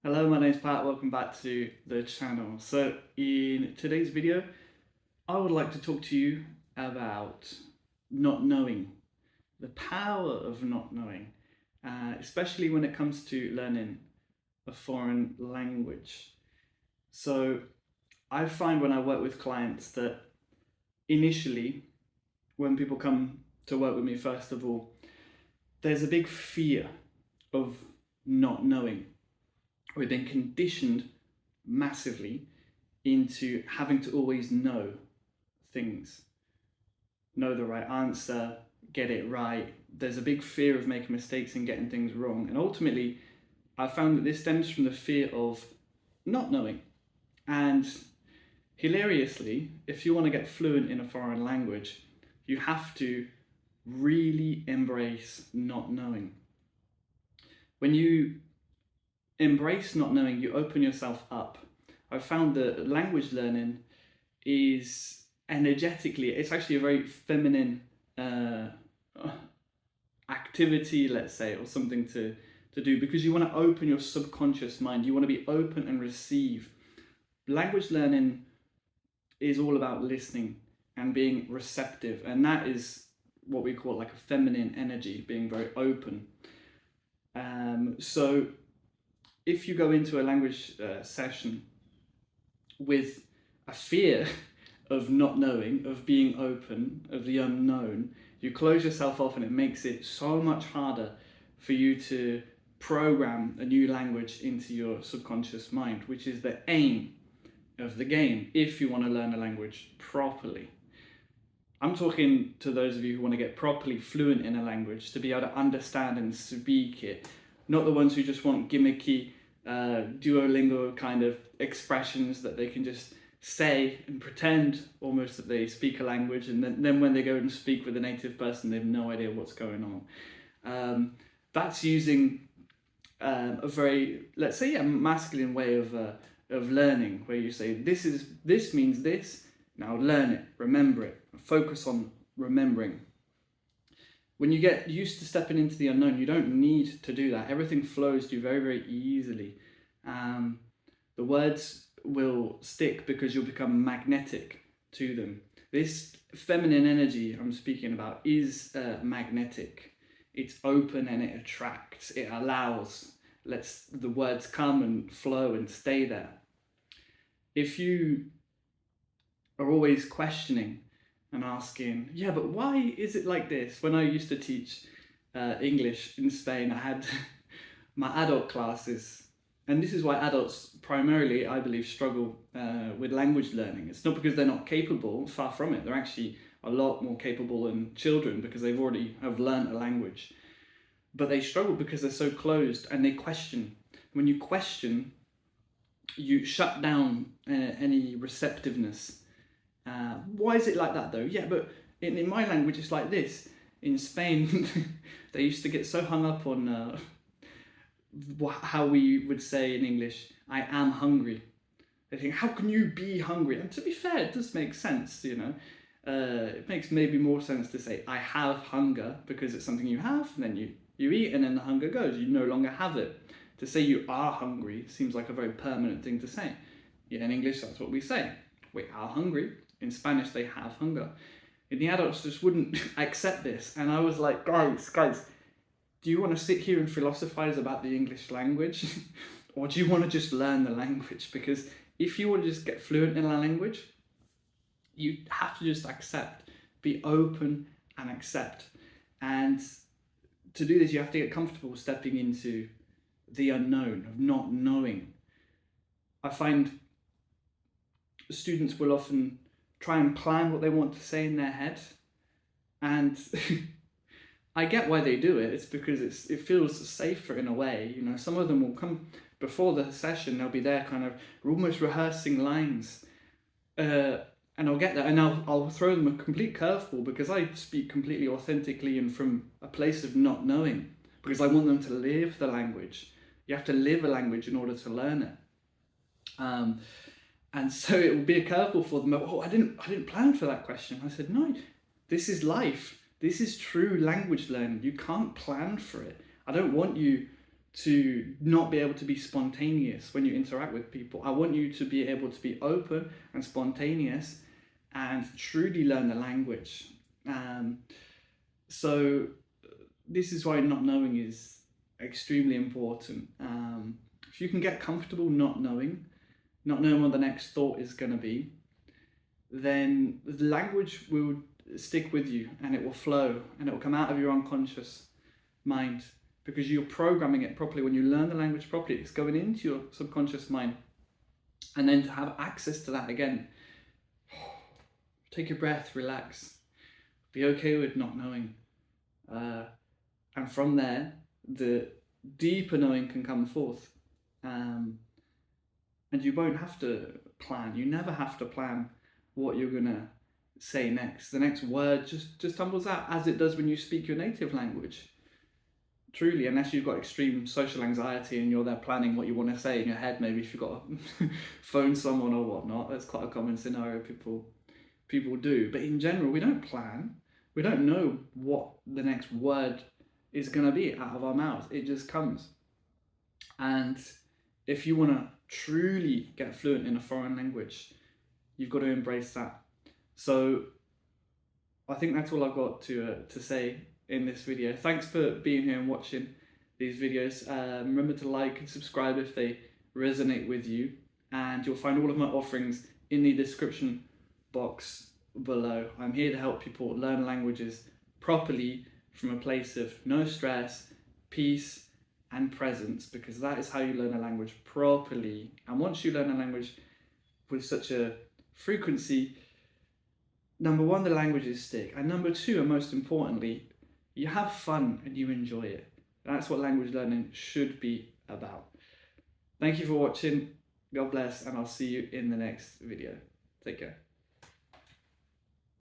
Hello, my name's Pat. Welcome back to the channel. So in today's video, I would like to talk to you about not knowing, the power of not knowing, especially when it comes to learning a foreign language. So I find when I work with clients that initially, when people come to work with me, first of all, there's a big fear of not knowing. We've been conditioned massively into having to always know things, know the right answer, get it right. There's a big fear of making mistakes and getting things wrong. And ultimately, I found that this stems from the fear of not knowing. And hilariously, if you want to get fluent in a foreign language, you have to really embrace not knowing. When you embrace not knowing, you open yourself up. I've found that language learning is energetically, it's actually a very feminine activity, let's say, or something to do, because you want to open your subconscious mind. You want to be open and receive. Language learning is all about listening and being receptive, and that is what we call like a feminine energy, being very open. So if you go into a language session with a fear of not knowing, of being open, of the unknown, you close yourself off, and it makes it so much harder for you to program a new language into your subconscious mind, which is the aim of the game if you want to learn a language properly. I'm talking to those of you who want to get properly fluent in a language, to be able to understand and speak it, not the ones who just want gimmicky Duolingo kind of expressions that they can just say and pretend almost that they speak a language, and then when they go and speak with a native person, they have no idea what's going on. That's using a very, let's say, a masculine way of learning, where you say this means this. Now learn it, remember it, focus on remembering. When you get used to stepping into the unknown, you don't need to do that. Everything flows to you very, very easily. The words will stick because you'll become magnetic to them. This feminine energy I'm speaking about is magnetic. It's open and it attracts, it allows, lets the words come and flow and stay there. If you are always questioning and asking, yeah, but why is it like this? When I used to teach English in Spain, I had my adult classes, and this is why adults primarily, I believe, struggle with language learning. It's not because they're not capable, far from it. They're actually a lot more capable than children because they've already have learned a language. But they struggle because they're so closed and they question. When you question, you shut down any receptiveness. Why is it like that though? Yeah, but in my language it's like this. In Spain, they used to get so hung up on how we would say in English, I am hungry. They think, how can you be hungry? And to be fair, it does make sense, you know. It makes maybe more sense to say, I have hunger, because it's something you have, and then you eat, and then the hunger goes. You no longer have it. To say you are hungry seems like a very permanent thing to say. Yeah, in English, that's what we say. We are hungry. In Spanish, they have hunger. And the adults just wouldn't accept this. And I was like, guys, do you want to sit here and philosophize about the English language? Or do you want to just learn the language? Because if you want to just get fluent in a language, you have to just accept, be open and accept. And to do this, you have to get comfortable stepping into the unknown, of not knowing. I find students will often try and plan what they want to say in their head, and I get why they do it. It's because it feels safer in a way. You know, some of them will come before the session, they'll be there kind of almost rehearsing lines, and I'll get that, and I'll throw them a complete curveball, because I speak completely authentically and from a place of not knowing, because I want them to live the language. You have to live a language in order to learn it. And so it will be a curveball for them. Oh, I didn't plan for that question. I said, no, this is life. This is true language learning. You can't plan for it. I don't want you to not be able to be spontaneous when you interact with people. I want you to be able to be open and spontaneous and truly learn the language. So this is why not knowing is extremely important. If you can get comfortable not knowing what the next thought is going to be, then the language will stick with you and it will flow and it will come out of your unconscious mind because you're programming it properly. When you learn the language properly, it's going into your subconscious mind. And then to have access to that again, take your breath, relax, be okay with not knowing. And from there, the deeper knowing can come forth. And you won't have to plan. You never have to plan what you're going to say next. The next word just tumbles out as it does when you speak your native language. Truly, unless you've got extreme social anxiety and you're there planning what you want to say in your head, maybe if you've got to phone someone or whatnot, that's quite a common scenario people do. But in general, we don't plan. We don't know what the next word is going to be out of our mouths. It just comes. And if you want to truly get fluent in a foreign language, you've got to embrace that. So I think that's all I've got to say in this video. Thanks for being here and watching these videos. Remember to like and subscribe if they resonate with you, and you'll find all of my offerings in the description box below. I'm here to help people learn languages properly from a place of no stress, peace and presence, because that is how you learn a language properly. And once you learn a language with such a frequency, number one, the languages stick, and number two, and most importantly, you have fun and you enjoy it. That's what language learning should be about. Thank you for watching. God bless, and I'll see you in the next video. Take care.